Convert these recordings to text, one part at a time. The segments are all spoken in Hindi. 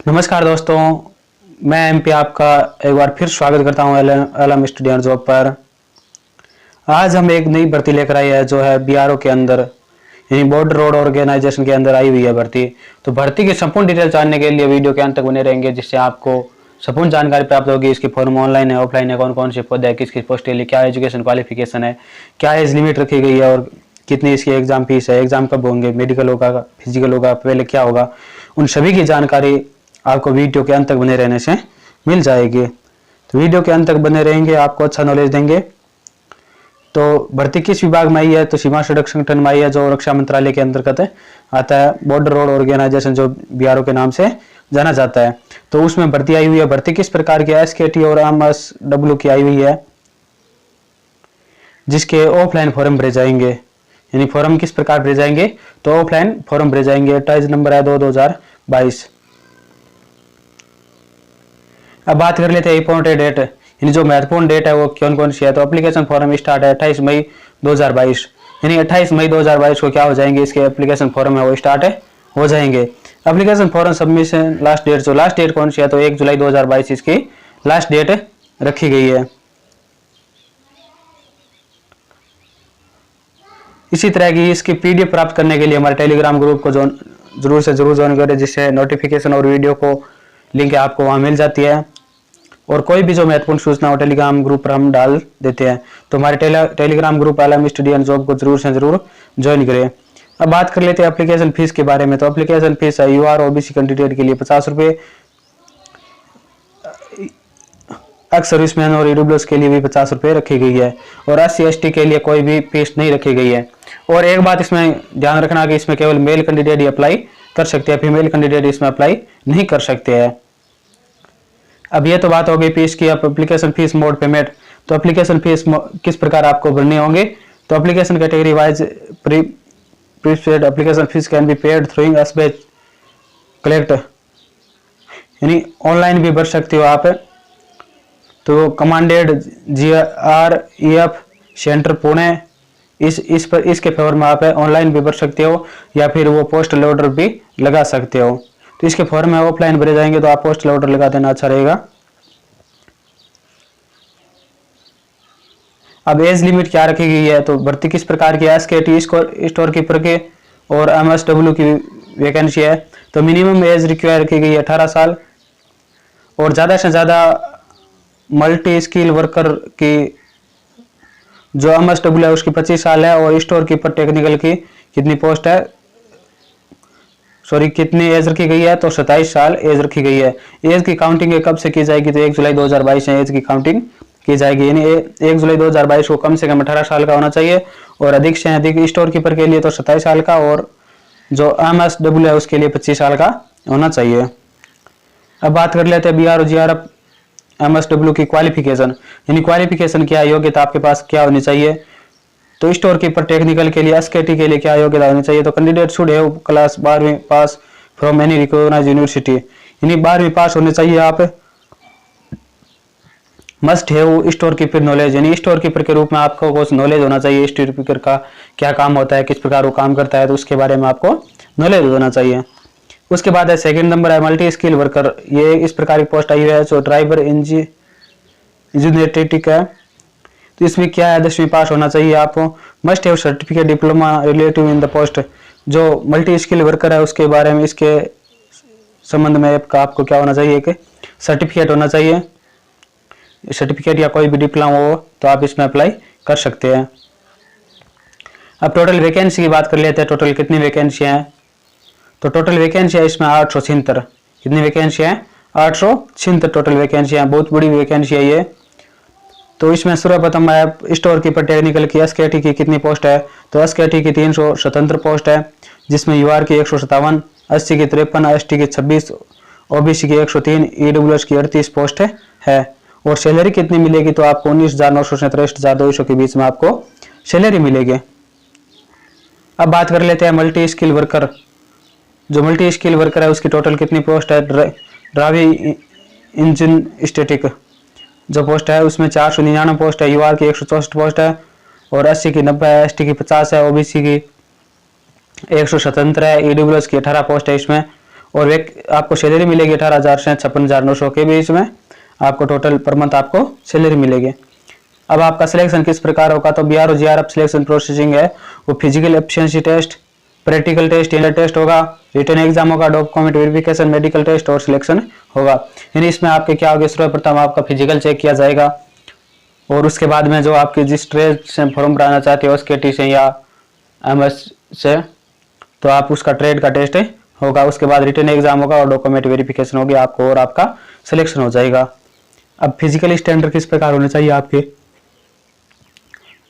नमस्कार दोस्तों, मैं एमपी आपका एक बार फिर स्वागत करता हूं एलएम स्टडी एंड जॉब पर। आज हम एक नई भर्ती लेकर आए हैं जो है बीआरओ के अंदर यानी बॉर्डर रोड ऑर्गेनाइजेशन के अंदर आई हुई है भर्ती। तो भर्ती की संपूर्ण डिटेल जानने के लिए वीडियो के अंत तक बने रहेंगे, जिससे आपको संपूर्ण जानकारी प्राप्त होगी। इसकी फॉर्म ऑनलाइन है, ऑफलाइन है, कौन कौन से पद है, किस किस पोस्ट के लिए क्या एजुकेशन क्वालिफिकेशन है, क्या एज लिमिट रखी गई है और कितनी इसकी एग्जाम फीस है, एग्जाम कब होंगे, मेडिकल होगा, फिजिकल होगा, पहले क्या होगा, उन सभी की जानकारी आपको वीडियो के अंत तक बने रहने से मिल जाएगी। तो वीडियो के अंत तक बने रहेंगे, आपको अच्छा नॉलेज देंगे। तो भर्ती किस विभाग में आई है? तो सीमा सड़क संगठन में आई है, जो रक्षा मंत्रालय के अंतर्गत आता है। बॉर्डर रोड ऑर्गेनाइजेशन जो बीआरओ के नाम से जाना जाता है, तो उसमें भर्ती आई हुई है। भर्ती किस प्रकार की है? एसकेटी और एमएसडब्ल्यू की आई हुई है, जिसके ऑफलाइन फॉर्म भरे जाएंगे। यानी फॉर्म किस प्रकार भरे जाएंगे? तो ऑफलाइन फॉर्म भरे जाएंगे। 28 नंबर है 2022। अब बात कर लेते हैं इंपॉर्टेंट डेट, यानी जो महत्वपूर्ण डेट है वो कौन कौन सी है। तो एप्लीकेशन फॉर्म स्टार्ट है 28 मई 2022, यानी 28 मई 2022 को क्या हो जाएंगे, इसके एप्लीकेशन फॉर्म है वो स्टार्ट हो जाएंगे। Application form submission last date, जो लास्ट डेट कौन सी है? तो 1 जुलाई 2022 इसकी लास्ट डेट रखी गई है। इसी तरह की इसकी पीडीएफ प्राप्त करने के लिए हमारे टेलीग्राम ग्रुप को जरूर से जरूर ज्वाइन करें, जिससे नोटिफिकेशन और वीडियो को लिंक आपको वहां मिल जाती है। और कोई भी जो महत्वपूर्ण सूचना हो टेलीग्राम ग्रुप पर हम डाल देते हैं। तो हमारे Telegram group LM study and job को जरूर से जरूर ज्वाइन करें। अब बात कर लेते हैं एप्लीकेशन फीस के बारे में। तो एप्लीकेशन फीस है यूआर ओबीसी कैंडिडेट के लिए 50 रुपये, एक्स सर्विसमैन और ईडब्ल्यूएस के लिए भी 50 रुपये रखी गई है, और एससी एसटी के लिए कोई भी फीस नहीं रखी गई है। और एक बात इसमें ध्यान रखना कि इसमें केवल मेल कैंडिडेट ही अप्लाई कर सकते हैं, फीमेल कैंडिडेट इसमें अप्लाई नहीं कर सकते हैं। अब ये तो बात हो गई फीस की। अब एप्लीकेशन फीस मोड पेमेंट, तो एप्लीकेशन फीस किस प्रकार आपको भरने होंगे? तो application category wise prepaid application fees can be paid through SBI collect, यानी ऑनलाइन भी भर सकते हो आप। तो कमांडेड GREF सेंटर पुणे, इसके फेवर में आप ऑनलाइन भी भर सकते हो, या फिर वो पोस्टल ऑर्डर भी लगा सकते हो। तो इसके फॉर्म में ऑफलाइन भरे जाएंगे, तो आप पोस्टल ऑर्डर लगा देना अच्छा रहेगा। अब एज लिमिट क्या रखी गई है? तो भर्ती किस प्रकार की है? एसकेटी स्टोर कीपर के और एमएसडब्ल्यू की वैकेंसी है। तो मिनिमम एज रिक्वायर रखी गई है 18 साल, और ज्यादा से ज्यादा मल्टी स्किल वर्कर की जो एमएसडब्ल्यू है उसकी 25 साल है, और स्टोर कीपर टेक्निकल की कितनी पोस्ट है, कितनी एज रखी गई है? तो 27 साल एज रखी गई है। एज की काउंटिंग कब से की जाएगी? तो 1 जुलाई 2022 से एज की काउंटिंग की जाएगी, यानी 1 जुलाई 2022 को कम से कम 18 साल का होना चाहिए, और अधिक से अधिक स्टोर कीपर के लिए तो 27 साल का, और जो एमएसडब्ल्यू है उसके लिए 25 साल का होना चाहिए। अब बात कर लेते हैं बीआरओ जीआरएफ एमएसडब्ल्यू की क्वालिफिकेशन, यानी क्वालिफिकेशन क्या योग्यता आपके पास क्या होनी चाहिए? तो स्टोर कीपर टेक्निकल के लिए एसकेटी के लिए क्या योग्यता होनी चाहिए? तो कैंडिडेट शुड हैव क्लास 12वीं पास फ्रॉम एनी रिकॉग्नाइज्ड यूनिवर्सिटी, यानी 12वीं पास होने चाहिए आप। Must have store keeper knowledge, यानी स्टोर कीपर के रूप में आपको कुछ नॉलेज होना चाहिए। स्टोर कीपर का क्या काम होता है, किस प्रकार वो काम करता है, तो उसके बारे में आपको नॉलेज होना चाहिए। उसके बाद है सेकंड नंबर है मल्टी स्किल वर्कर। ये इस प्रकार की पोस्ट आई है, जो ड्राइवर इंजीनियरिंग है। तो इसमें क्या है? 10वीं पास होना चाहिए आपको। Must have certificate diploma relative in the post, जो मल्टी स्किल वर्कर है उसके बारे में, इसके संबंध में आपको क्या होना चाहिए? कि सर्टिफिकेट होना चाहिए। सर्टिफिकेट या कोई भी डिप्लोमा हो तो आप इसमें अप्लाई कर सकते हैं। अब टोटल वैकेंसी की बात कर लेते हैं। टोटल कितनी वैकेंसी हैं? तो टोटल वैकेंसी है इसमें 876। कितनी वैकेंसी है? 876 टोटल वैकेंसी है। बहुत बड़ी वैकेंसी है ये। तो इसमें सर्वप्रथम है स्टोर कीपर टेक्निकल की एसकेटी की कितनी पोस्ट है? तो एसकेटी की 300 स्वतंत्र पोस्ट है, जिसमें यूआर की 157, एससी की 53, एसटी की 26, ओबीसी की 103, ईडब्ल्यूएस की 38 पोस्ट है। और सैलरी कितनी मिलेगी? तो आपको 19,900 से 63,200 के बीच में आपको सैलरी मिलेगी। अब बात कर लेते हैं मल्टी स्किल वर्कर। जो मल्टी स्किल वर्कर है उसकी टोटल कितनी पोस्ट है? ड्राइविंग इंजन स्टैटिक जो पोस्ट है उसमें 499 पोस्ट है, यूआर की 164 पोस्ट है, और एससी की 90 है, एसटी की 50 है, ओबीसी की 177 है, ईडब्ल्यूएस की 18 पोस्ट है इसमें, और आपको सैलरी मिलेगी 18,000 से 56,900 के बीच में आपको टोटल पर मंथ आपको सैलरी मिलेगी। अब आपका सिलेक्शन किस प्रकार होगा, तो BRO GRF सिलेक्शन प्रोसेसिंग है वो physical efficiency test, practical test, inter test होगा, रिटन एग्जाम होगा, डॉक्यूमेंट वेरिफिकेशन, मेडिकल टेस्ट और सिलेक्शन होगा। यानी इसमें आपके क्या होगा, सर्वप्रथम आपका फिजिकल चेक किया जाएगा और उसके बाद में जो आपकी जिस ट्रेड से फॉर्म भराना चाहते हो SKT से या MS से, तो आप उसका ट्रेड का टेस्ट होगा। उसके बाद रिटन एग्जाम होगा और डॉक्यूमेंट वेरिफिकेशन होगी आपको और आपका सिलेक्शन हो जाएगा। अब फिजिकल स्टैंडर्ड किस प्रकार होने चाहिए आपके,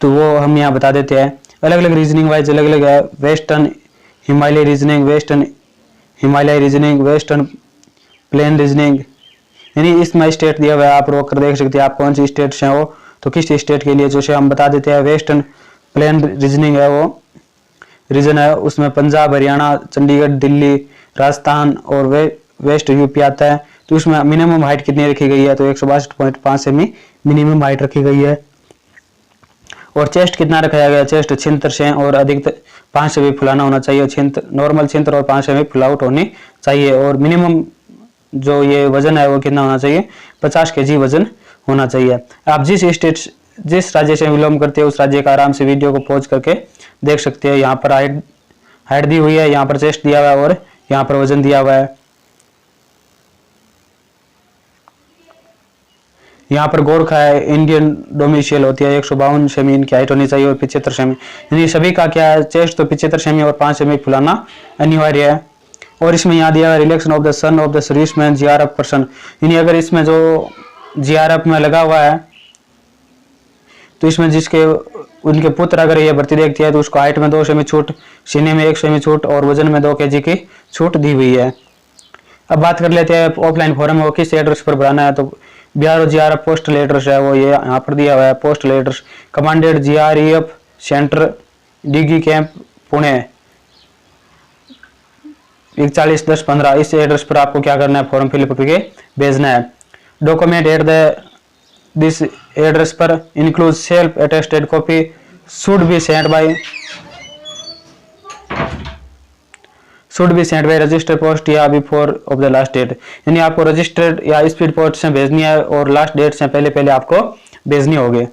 तो वो हम यहाँ बता देते हैं। अलग अलग रीजनिंग वाइज अलग अलग है, western Himalaya reasoning, western Himalaya reasoning, western plain reasoning, यानी इसमें स्टेट दिया हुआ है, आप रोक कर देख सकते हैं आप कौन सी स्टेट से हो, तो किस स्टेट के लिए जो से हम बता देते हैं। वेस्टर्न प्लेन रीजनिंग है वो रीजन है, उसमें पंजाब, हरियाणा, चंडीगढ़, दिल्ली, राजस्थान और वेस्ट यूपी आता है। तो उसमें मिनिमम हाइट कितनी रखी गई है, तो 162.5 सेमी मिनिमम हाइट रखी गई है। और चेस्ट कितना रखाया गया, चेस्ट 76 से और अधिक 5 से भी फुलाना होना चाहिए, नॉर्मल 76 और 5 से भी फुल आउट होनी चाहिए। और मिनिमम जो ये वजन है वो कितना होना चाहिए, 50 kg वजन होना चाहिए। आप जिस राज्य से बिलोंग करते हो उस राज्य का आराम से वीडियो को पॉज करके देख सकते हैं। यहाँ पर हाइट दी हुई है, यहाँ पर चेस्ट दिया हुआ है और यहाँ पर वजन दिया हुआ है। यहाँ पर गोरखा है, इंडियन डोमिसाइल होती है, 152 सेमी इनकी हाइट होनी चाहिए और 75 सेमी, यानी सभी का क्या है, चेस्ट तो 75 सेमी और 5 सेमी फुलाना अनिवार्य है। और इसमें यहाँ दिया है relation of the son of the serviceman GRF person, यानी अगर इसमें जो GRF में लगा हुआ है तो इसमें जिसके उनके पुत्र अगर ये भर्ती देखती है तो उसको हाइट में 2 सेमी छूट, सीने में 1 सेमी छूट और वजन में 2 kg की छूट दी हुई है। अब बात कर लेते हैं ऑफलाइन फॉर्म वो किस एड्रेस पर भराना है, तो BRO GRF पोस्टल एड्रेस है वो ये यहाँ पर दिया हुआ है। Postal address commanded GREF centre DG camp Pune 411015, इस एड्रेस पर आपको क्या करना है, फॉर्म फिलअप करके भेजना है। डॉक्यूमेंट एट दिस एड्रेस पर include self attested copy should be sent by registered post या before of the last date, यानी आपको रजिस्टर्ड या स्पीड पोस्ट से भेजनी है और लास्ट डेट से पहले आपको भेजनी होगी।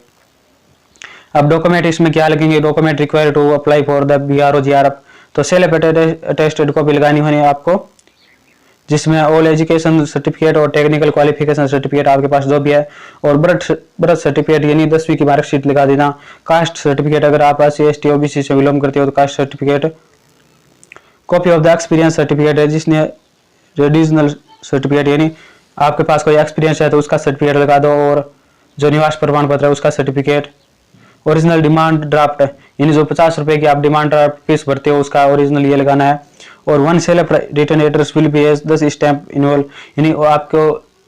अब डॉक्यूमेंट इसमें क्या लगेंगे, document required to apply for the BRO GRF, तो सेल्फ अटेस्टेड कॉपी लगानी होनी है आपको, जिसमें ऑल एजुकेशन सर्टिफिकेट और टेक्निकल क्वालिफिकेशन सर्टिफिकेट आपके पास जो भी है, और बर्थ सर्टिफिकेट यानी 10वीं की मार्कशीट लगा देना। कास्ट सर्टिफिकेट अगर आप SC ST OBC से बिलोंग करते हो तो caste certificate, copy of the experience certificate है जिसने रीजनल सर्टिफिकेट यानी आपके पास कोई एक्सपीरियंस है तो उसका सर्टिफिकेट लगा दो, और जो निवास प्रमाण पत्र है उसका सर्टिफिकेट, ओरिजिनल डिमांड ड्राफ्ट यानी जो 50 रुपए की आप डिमांड ड्राफ्ट फीस भरते हो उसका ओरिजिनल ये लगाना है, और 1 self written address will be as 10 stamp involve, यानी आपको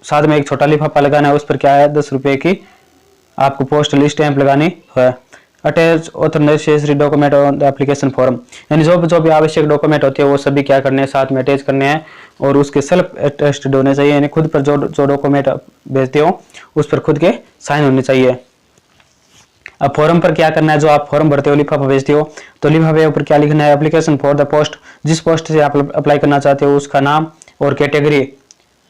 साथ में एक छोटा लिफाफा लगाना है, उस पर क्या है 10 रुपए की आपको पोस्टल स्टैंप लगानी है। Attach author necessary document on the application form, यानी जो भी आवश्यक डॉक्यूमेंट होते हैं वो सभी क्या करने हैं, साथ में अटैच करने हैं और उसके सेल्फ अटेस्टेड होने चाहिए, यानी खुद पर जो डॉक्यूमेंट भेजते हो उस पर खुद के साइन होने चाहिए। अब फॉर्म पर क्या करना है, जो आप फॉर्म भरते हो लिफाफा भेजते हो तो लिफाफे ऊपर क्या लिखना है, एप्लीकेशन फॉर द पोस्ट, जिस पोस्ट से आप अप्लाई करना चाहते हो उसका नाम और कैटेगरी,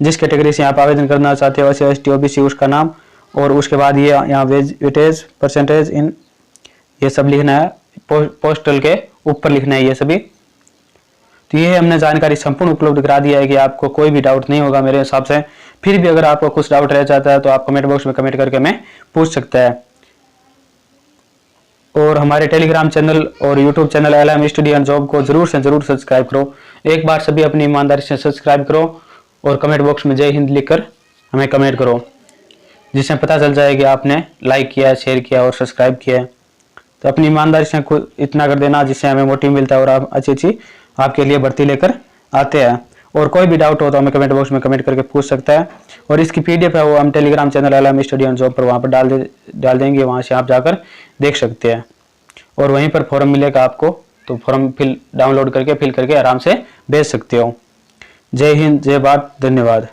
जिस कैटेगरी से आप आवेदन करना चाहते हो SC ST OBC उसका नाम, और उसके बाद ये यहाँ वेटेज परसेंटेज इन ये सब लिखना है, पोस्टल के ऊपर लिखना है ये सभी। तो ये हमने जानकारी संपूर्ण उपलब्ध करा दिया है कि आपको कोई भी डाउट नहीं होगा मेरे हिसाब से। फिर भी अगर आपको कुछ डाउट रह जाता है तो आप कमेंट बॉक्स में कमेंट करके मैं पूछ सकता है। और हमारे टेलीग्राम चैनल और YouTube channel LM study and job को जरूर से जरूर सब्सक्राइब करो। एक बार सभी अपनी ईमानदारी से सब्सक्राइब करो और कमेंट बॉक्स में जय हिंद लिखकर हमें कमेंट करो, जिससे पता चल जाए कि आपने लाइक किया, शेयर किया और सब्सक्राइब किया है। तो अपनी ईमानदारी से इतना कर देना जिससे हमें मोटिव मिलता है और आप अच्छी आपके लिए भर्ती लेकर आते हैं। और कोई भी डाउट हो तो हमें कमेंट बॉक्स में कमेंट करके पूछ सकता है। और इसकी PDF है वो हम Telegram channel LM study and job पर वहाँ पर डाल देंगे, वहाँ से आप जाकर देख सकते हैं और वहीं पर फॉर्म मिलेगा आपको, तो फॉर्म डाउनलोड करके फिल करके आराम से भेज सकते हो। जय हिंद, जय भारत, धन्यवाद।